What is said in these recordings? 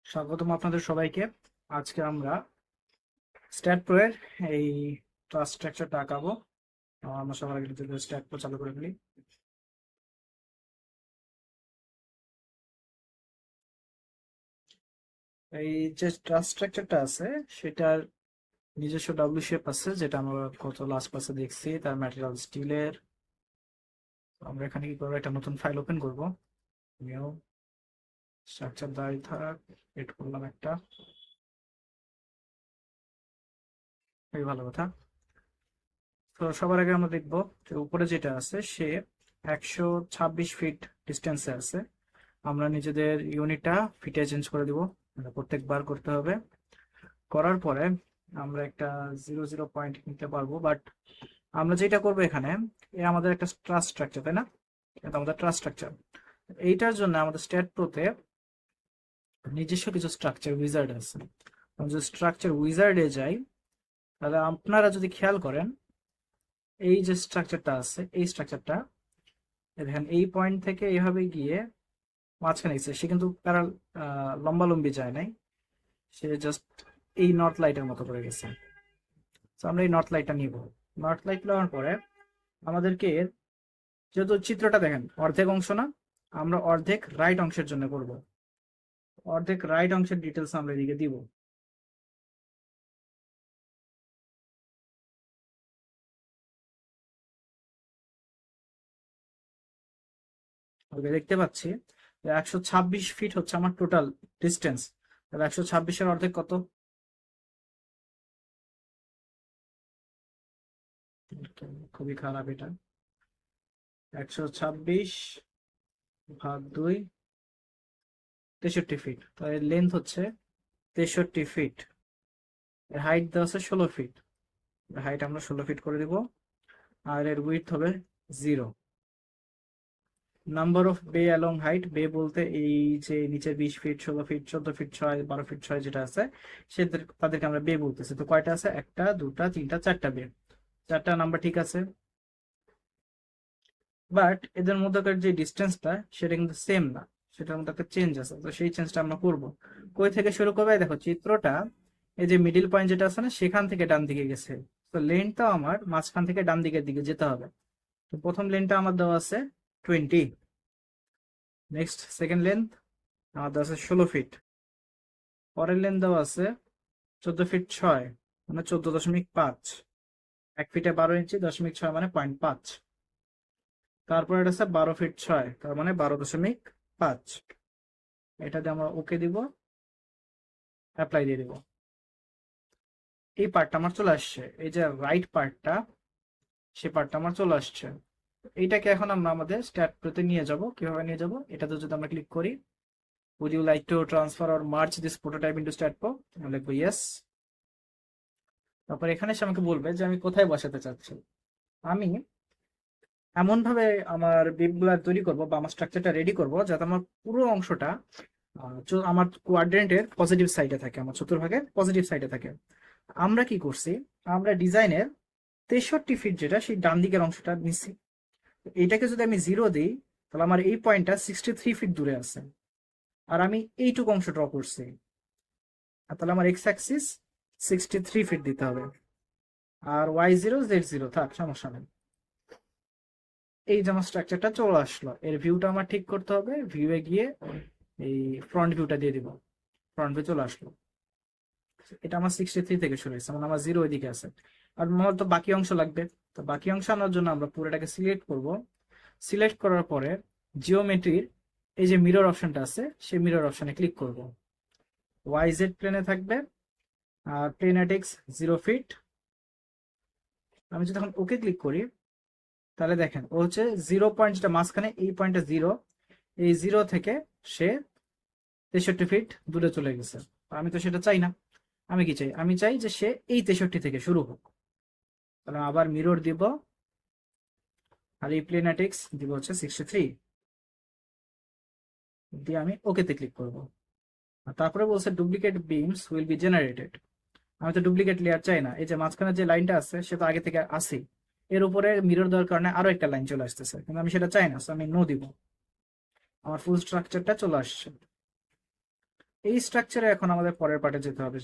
স্বাগতম আপনাদের সবাইকে। আজকে আমরা স্ট্যাট প্রো এর এই ক্লাস স্ট্রাকচারটা আঁকাবো। আমরা সবার আগে যদি স্ট্যাট প্রো চালু করে ফেলি। এই যে ক্লাস স্ট্রাকচারটা আছে সেটার নিজস্ব ডাব্লিউ শেপ আছে, যেটা আমরা গত লাস্ট ক্লাসে দেখছি। তার ম্যাটেরিয়াল স্টিলের। আমরা এখানে কি করবো, একটা নতুন ফাইল ওপেন করবো। নিউ স্ট্রাকচার দাঁড়িয়ে থাক, এড করলাম একটা, এই ভালো কথা। তো সবার আগে আমরা দেখবো যে উপরে যেটা আছে সে 126 ফিট ডিস্টেন্সে আছে। আমরা নিজেদের ইউনিটটা ফিটে চেঞ্জ করে দিব, প্রত্যেকবার করতে হবে। করার পরে আমরা একটা 0 0 পয়েন্ট নিতে পারবো, বাট আমরা যেটা করবো এখানে, এ আমাদের একটা ট্রাস্ট স্ট্রাকচার, তাই না? এটা আমাদের ট্রাস্ট স্ট্রাকচার। এইটার জন্য আমাদের স্ট্যাট প্রোতে নিজস্ব কিছু স্ট্রাকচার উইজার্ড আছে। আমরা যদি স্ট্রাকচার উইজার্ডে যাই, তাহলে আপনারা যদি খেয়াল করেন, এই যে স্ট্রাকচারটা আছে, এই স্ট্রাকচারটা দেখেন এই পয়েন্ট থেকে এইভাবে গিয়ে মাঝখানে গেছে। সে কিন্তু লম্বালম্বি যায় নাই, সে জাস্ট এই নর্থ লাইটের মতো করে গেছে। তো আমরা এই নর্থ লাইটটা নিব। নর্থ লাইট নেওয়ার পরে আমাদেরকে যেহেতু চিত্রটা দেখেন অর্ধেক অংশ না, আমরা অর্ধেক রাইট অংশের জন্য করব। অর্ধেক রাইট অংশের ডিটেলস আমরা এদিকে দিব। দেখতে পাচ্ছি 126 ফিট হচ্ছে আমার টোটাল ডিস্টেন্স। তাহলে 126-এর অর্ধেক কত? খুবই খারাপ এটা। 126/2 63 ফিট। তাহলে লেন্থ হচ্ছে 63 ফিট। হাইট দেওয়া আছে 16 ফিট। হাইট আমরা 16 ফিট করে দিব। আর এর উইডথ হবে 0। নাম্বার অফ বে অ্যালং হাইট, বে বলতে এই যে নিচে 20 ফিট, 16 ফিট, 14 ফিট 6, 12 ফিট 6 যেটা আছে, তাদেরকে আমরা বে বলতেছি। তো কয়টা আছে? 1টা 2টা 3টা 4টা বে। 4টা নাম্বার ঠিক আছে, বাট এদের মধ্যকার যে ডিস্টেন্সটা সেটা কিন্তু সেম না, সেটার মধ্যে একটা চেঞ্জ আছে। তো সেই চেঞ্জটা আমরা করব। কই থেকে শুরু করবে? দেখো চিত্রটা, এই যে মিডিল পয়েন্ট যেটা আছে না, সেখান থেকে ডান দিকে গেছে। তো লেনটাও আমার মাঝখান থেকে ডান দিকের দিকে যেতে হবে। তো প্রথম লেনটা আমার দেওয়া আছে 20। নেক্সট সেকেন্ড লেন্থ আমার দেওয়া আছে 16 ফিট। পরের লেন্থ দেওয়া আছে 14 ফিট 6, মানে 14.5। 1 ফিটে 12 ইঞ্চি, 0.6 মানে 0.5। তারপর এটা আছে 12 ফিট 6, তার মানে 12.5। এটা দিয়ে আমরা ওকে দিব, অ্যাপ্লাই দিয়ে দিব। এই পার্টটা আমার চলে আসছে, এই যে রাইট পার্টটা, সে পার্টটা আমার চলে আসছে। এইটাকে এখন আমরা আমাদের স্ট্যাট প্রোতে নিয়ে যাব। কিভাবে নিয়ে যাব? এটাতে যদি আমরা ক্লিক করি, would you like to transfer or merge this prototype into StatPro? আমি লিখবো yes। তারপর এখানে সে আমাকে বলবে যে আমি কোথায় বসাতে চাচ্ছি। আমি এমন ভাবে আমার বিমগুলা তৈরি করব বা আমার স্ট্রাকচারটা রেডি করব যাতে আমার পুরো অংশটা আমার কোয়াড্রেন্টের পজিটিভ সাইডে থাকে, আমার চতুর্ভাগের পজিটিভ সাইডে থাকে। আমরা কি করছি, আমরা ডিজাইনের 63 ফিট যেটা, সেই ডান দিকের অংশটা নিচ্ছি। এইটাকে যদি আমি 0 দিই, তাহলে আমার এই পয়েন্টটা 63 ফিট দূরে আছে, আর আমি এইটুকু অংশ ড্র করছি। আর তাহলে আমার এক্স অ্যাক্সিস 63 ফিট দিতে হবে, আর Y0 Z0 থাক, সমস্যা নেই। এই যে আমার স্ট্রাকচারটা চলে আসলো, এর ভিউটা আমার ঠিক করতে হবে। ভিউয়ে গিয়ে এই ফ্রন্ট ভিউটা দিয়ে দিব। ফ্রন্ট ভিউ চলে আসলো। এটা আমার 63 থেকে শুরু হয়েছে, মানে আমার 0 ওইদিকে আছে। আর আমার তো বাকি অংশ লাগবে। তো বাকি অংশ আনার জন্য আমরা পুরোটাকে সিলেক্ট করব। সিলেক্ট করার পরে জিওমেট্রির এই যে মিরর অপশনটা আছে, সেই মিরর অপশনে ক্লিক করব। YZ প্লেনে থাকবে, আর প্লেন অ্যাট X 0 ফিট। আমি যদি এখন ওকে ক্লিক করি, তাহলে দেখেন ও হচ্ছে 0 পয়েন্ট, যেটা মাঝখানে এই পয়েন্টটা 0, এই 0 থেকে সে 63 ফিট দূরে চলে গেছে। আমি তো সেটা চাই না। আমি কি চাই? আমি চাই যে সে এই 63 থেকে শুরু হোক। তাহলে আবার মিরর দিব, আর এই প্লেনাটিক্স দিব হচ্ছে 63 দিয়ে আমি ওকেতে ক্লিক করব। আর তারপরে বলছে duplicate beans will be generated. আমি তো ডুপ্লিকেট লেয়ার চাই না। এই যে মাঝখানে যে লাইনটা আছে সে তো আগে থেকে আসেই, এর উপরে মিরর দেওয়ার কারণে আরো একটা লাইন চলে আসতেছে, কিন্তু আমি সেটা চাই না। আমি নো দিব। আমার ফুল স্ট্রাকচারটা চলে আসছে। এই স্ট্রাকচারে এখন আমাদের পরের পার্টে যেতে হবে,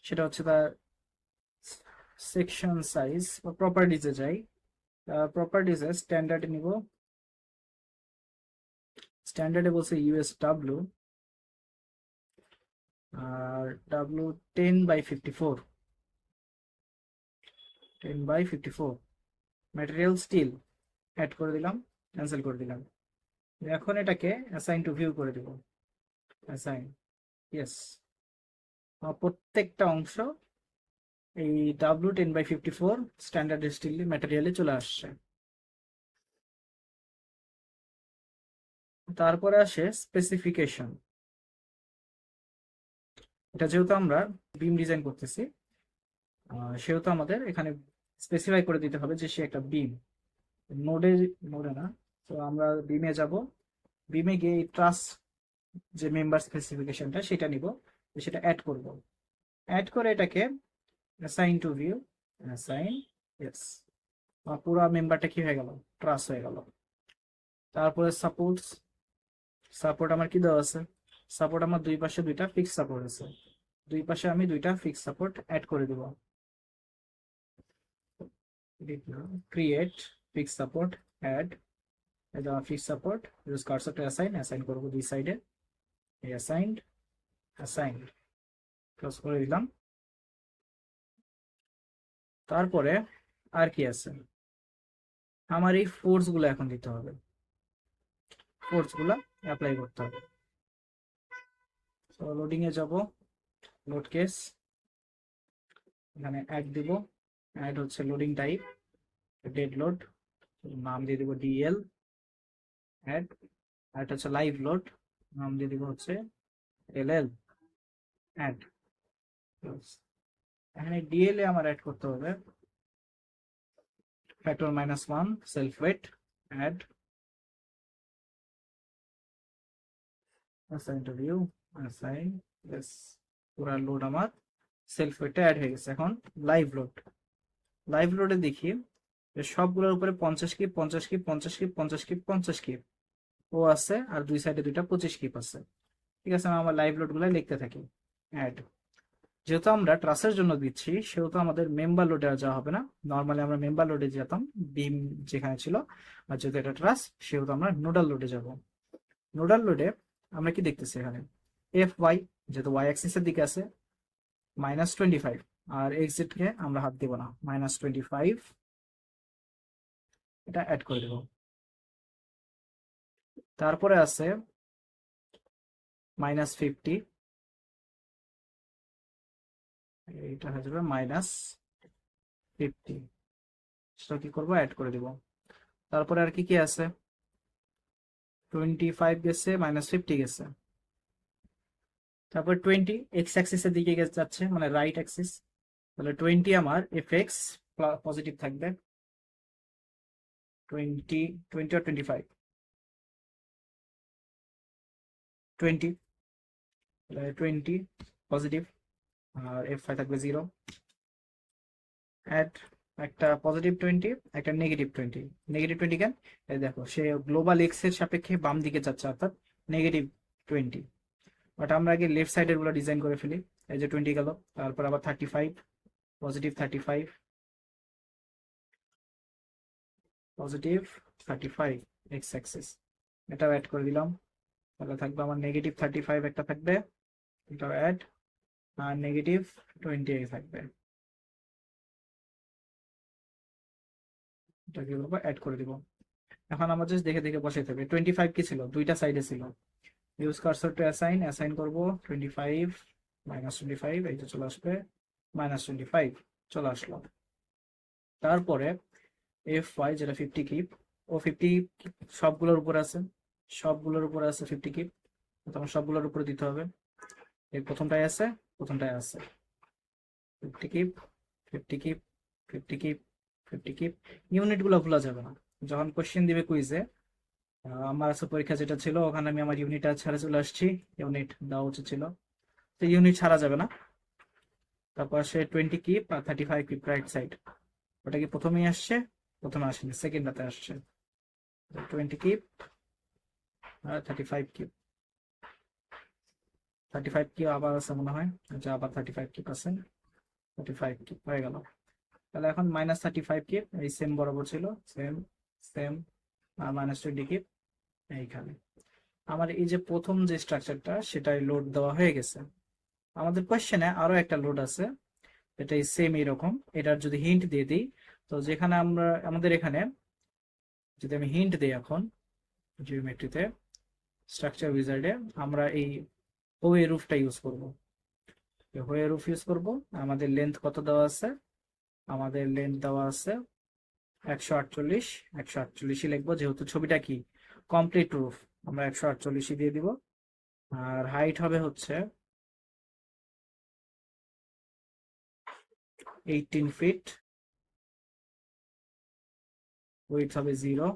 সেটা হচ্ছে তার সেকশন সাইজ বা প্রপার্টিজে যাই। প্রপার্টিজে স্ট্যান্ডার্ড নিব, স্ট্যান্ডার্ডে বলছে USW, আর ডাব্লু 10/54, 10/54, ম্যাটেরিয়াল স্টিল অ্যাড করে দিলাম, ক্যান্সেল করে দিলাম। এখন এটাকে অ্যাসাইন টু ভিউ করে দিব, অ্যাসাইন, ইয়েস। প্রত্যেকটা অংশ এই W10/54 স্ট্যান্ডার্ড স্টিল ম্যাটেরিয়ালে চলে আসছে। তারপরে আসে স্পেসিফিকেশন। এটা যেহেতু আমরা বিম ডিজাইন করতেছি, সেহেতু আমাদের এখানে স্পেসিফাই করে দিতে হবে যে সে একটা বিম। নোডে নোডে না, তো আমরা বিমে যাব, বিমে গিয়ে এই ট্রাস যে মেম্বার স্পেসিফিকেশনটা সেটা নিব, সেটা অ্যাড করব, অ্যাড করে এটাকে assign to view, assign, yes. পুরো মেম্বারটা কি হয়ে গেল, ট্রাস হয়ে গেল। তারপরে সাপোর্টস, সাপোর্ট আমার কি দেওয়া আছে, সাপোর্ট আমার দুই পাশে দুইটা ফিক্স সাপোর্ট আছে, দুই পাশে আমি দুইটা ফিক্স সাপোর্ট অ্যাড করে দেব। ক্রিয়েট ফিক্স সাপোর্ট, অ্যাড, এটা fix support, use cursor two assign, assign করব দুই সাইডে, অ্যাসাইন্ড, অ্যাসাইন্ড, ক্লোজ করে দিলাম। তারপরে আর কি আছে, আমার এই ফোর্স গুলো এখন দিতে হবে, ফোর্স গুলো অ্যাপ্লাই করতে হবে। তো লোডিং এ যাব, লোড কেস, এখানে অ্যাড দিব, অ্যাড হচ্ছে লোডিং টাইপ, ডেড লোড, নাম দিয়ে দিব ডিএল, অ্যাড, আর এটা হচ্ছে লাইভ লোড, নাম দিয়ে দিব হচ্ছে এলএল, অ্যাড। এখানে ডিএল এ আমার অ্যাড করতে হবে factor -1 self weight, add, assign to view, assign, yes. পুরো লোড আমার সেলফ ওয়েটে অ্যাড হয়ে গেছে। এখন লাইভ লোড, লাইভ লোডে দেখি যে সবগুলোর উপরে 50 keep 50 keep 50 keep 50 keep 50 keep ও আছে, আর দুই সাইডে দুইটা 25 কিপ আছে। ঠিক আছে, আমি আমার লাইভ লোড গুলো লিখতে থাকি, অ্যাড। যেহেতু আমরা ট্রাসের জন্য দিচ্ছি সেহেতু আমাদের মেম্বার লোডে আর যাওয়া হবে না, নর্মালি আমরা মেম্বার লোডে যেতাম বিম যেখানে ছিল, আর যেহেতু এটা ট্রাস সেহেতু আমরা নোডাল লোডে যাব। নোডাল লোডে আমরা কি দেখতেছি এখানে, FY যেহেতু ওয়াই অ্যাক্সিসের দিকে আছে -25, আর এক্সিট কে আমরা হাত দিব না, -25, এটা অ্যাড করে দেব। তারপরে আছে -50, এটা হয়ে যাবে -50, সেটা কি করবো, অ্যাড করে দিব। তারপরে আর কি কি আছে, 25 গেছে, -50 গেছে, তারপর 20 এক্স অ্যাক্সিসের দিকে যাচ্ছে, মানে রাইট অ্যাক্সিস, তাহলে 20 আমার FX পজিটিভ থাকবে, 20, 20 আর 25, 20, তাহলে 20 পজিটিভ, আর FY থাকবে 0, অ্যাড, একটা পজিটিভ 20, একটা -20, -20 কেন, এই দেখো সে গ্লোবাল এক্স এর সাপেক্ষে বাম দিকে যাচ্ছে, অর্থাৎ -20। বাট আমরা আগে লেফট সাইডের গুলো ডিজাইন করে ফেলি, এই যে 20 গেল, তারপর আবার 35, পজিটিভ 35, পজিটিভ 35 এক্স অ্যাক্সিস, এটাও অ্যাড করে দিলাম। তাহলে থাকবে আমার -35 একটা থাকবে, এটাও অ্যাড, আর -20 থাকবে, এটাকে বলবো অ্যাড করে দিব। এখন আমরা জাস্ট দেখে দেখে বসাইতে হবে। 25 কি ছিল, দুইটা সাইডে ছিল, use cursor two assign, assign করবো 25, -25, এই যে চলে আসবে, -25 চলে আসলো। তারপরে FY যেটা 50 কিপ, ও 50 সবগুলোর উপরে আছে, সবগুলোর উপরে আছে 50 কিপ, তোমার সবগুলোর উপরে দিতে হবে। এই প্রথমটায় আছে, প্রথমটায় আছে 50 keep, 50 keep, 50 keep, 50 keep. Unit গুলো ভুলা যাবে না, যখন কোশ্চেন দিবে কুইজে, আমার আছে পরীক্ষা যেটা ছিল ওখানে আমি আমার ইউনিট ছাড়া চলে আসছি, ইউনিট দেওয়া উচিত ছিল, তো ইউনিট ছাড়া যাবে না। তারপর সে 20 কিপ আর 35 কিপ রাইট সাইড, ওটা কি প্রথমেই আসছে, প্রথমে আসেনি, সেকেন্ডটাতে আসছে, 20 কিপ আর 35 কিপ। 35 কি আবার আছে মনে হয়, আচ্ছা আবার 35 কি আছে, 35 কি হয়ে গেল। তাহলে এখন -35 কি এই সেম বরাবর ছিল, সেম সেম, আর -20 কি এইখানে। আমার এই যে প্রথম যে স্ট্রাকচারটা সেটাই লোড দেওয়া হয়ে গেছে। আমাদের কোয়েশ্চেনে আরো একটা লোড আছে, এটাই সেম এরকম। এটার যদি হিন্ট দিয়ে দিই, তো যেখানে আমরা আমাদের এখানে যদি আমি হিন্ট দিই এখন জিওমেট্রিতে, স্ট্রাকচার উইজার্ডে আমরা এই হোয়ে রুফটা ইউজ করব। হোয়ে রুফ ইউজ করব। আমাদের লেন্থ কত দেওয়া আছে, আমাদের লেন্থ দেওয়া আছে 148, 148ই লিখবো যেহেতু ছবিটা কি কমপ্লিট রুফ, আমরা 148ই দিয়ে দিব। আর হাইট হবে হচ্ছে 18 ফিট, উইডথ হবে 0।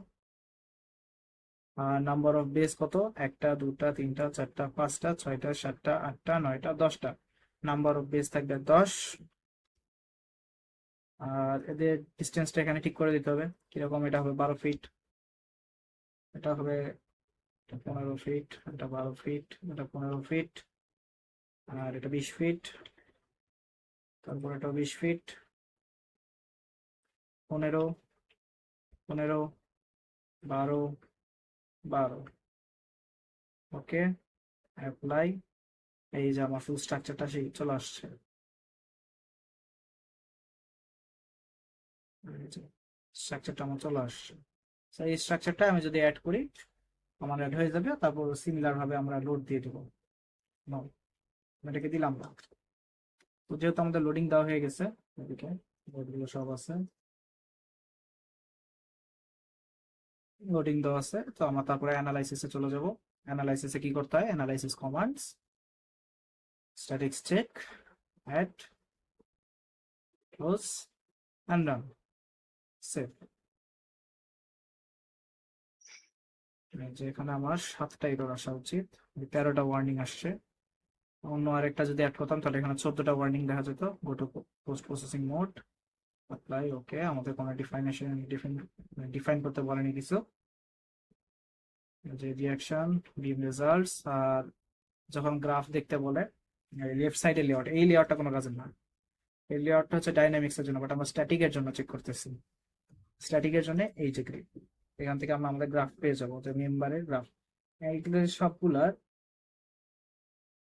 আর নাম্বার অফ বেস কত, 1টা 2টা 3টা 4টা 5টা 6টা 7টা 8টা 9টা 10টা, নাম্বার অফ বেস থাকবে 10। আর এদের ডিস্টেন্সটা এখানে ঠিক করে দিতে হবে কিরকম, এটা হবে 12 ফিট, এটা হবে 15 ফিট, এটা 12 ফিট, এটা 15 ফিট, আর এটা 20 ফিট, তারপর এটা 20 ফিট, 15 15 12 12। ওকে, অ্যাপ্লাই। এই যে আমার ফুল স্ট্রাকচারটা সেই চলে আসছে। স্ট্রাকচারটা আমার চলে আসছে। So, এই স্ট্রাকচারটা আমি যদি অ্যাড করি আমার অ্যাড হয়ে যাবে, তারপর সিমিলার ভাবে আমরা লোড দিয়ে দেবো। No, এটাকে দিলাম না। তো যেহেতু আমাদের লোডিং দেওয়া হয়ে গেছে, এদিকে লোডগুলো সব আছে, লোডিং দেওয়া আছে, তো আমরা তারপরে অ্যানালাইসিসে চলে যাব। অ্যানালাইসিসে কি করতে হয়, analysis commands, statics check, add, close and run, save. যে এখানে আমার 7টা এরর আসা উচিত, 13টা ওয়ার্নিং আসছে। অন্য আরেকটা যদি অ্যাড করতাম তাহলে এখানে 14টা ওয়ার্নিং দেখা যেত। Go to post processing mode, apply. Okay, আমাদের কোনো ডিফাইন করতে বলেনি কিছু। যে রিয়াকশন, বিম রেজাল্টস, আর যখন গ্রাফ দেখতে বলে লেফট সাইডে লেআউট, এই লেআউটটা কোনো কাজের না। এই লেআউটটা হচ্ছে ডাইনামিক্স এর জন্য, বাট আমরা স্ট্যাটিকের জন্য চেক করতেছি। স্ট্যাটিকের জন্য এই যে গ্রিড, এখান থেকে আমরা আমাদের গ্রাফ পেয়ে যাবো, যে মেম্বারের গ্রাফ। এইগুলো সবগুলার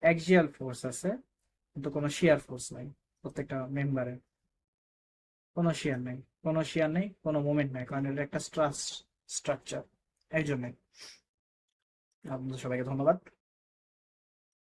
অ্যাক্সিয়াল ফোর্স আছে কিন্তু কোনো শিয়ার ফোর্স নাই প্রত্যেকটা মেম্বারে, কোনো শিয়ার নেই, কোনো শিয়ার নেই, কোনো মুভমেন্ট নাই, কারণ এটা একটা স্ট্রাকচার। এই জন্যই। আপনাদের সবাইকে ধন্যবাদ।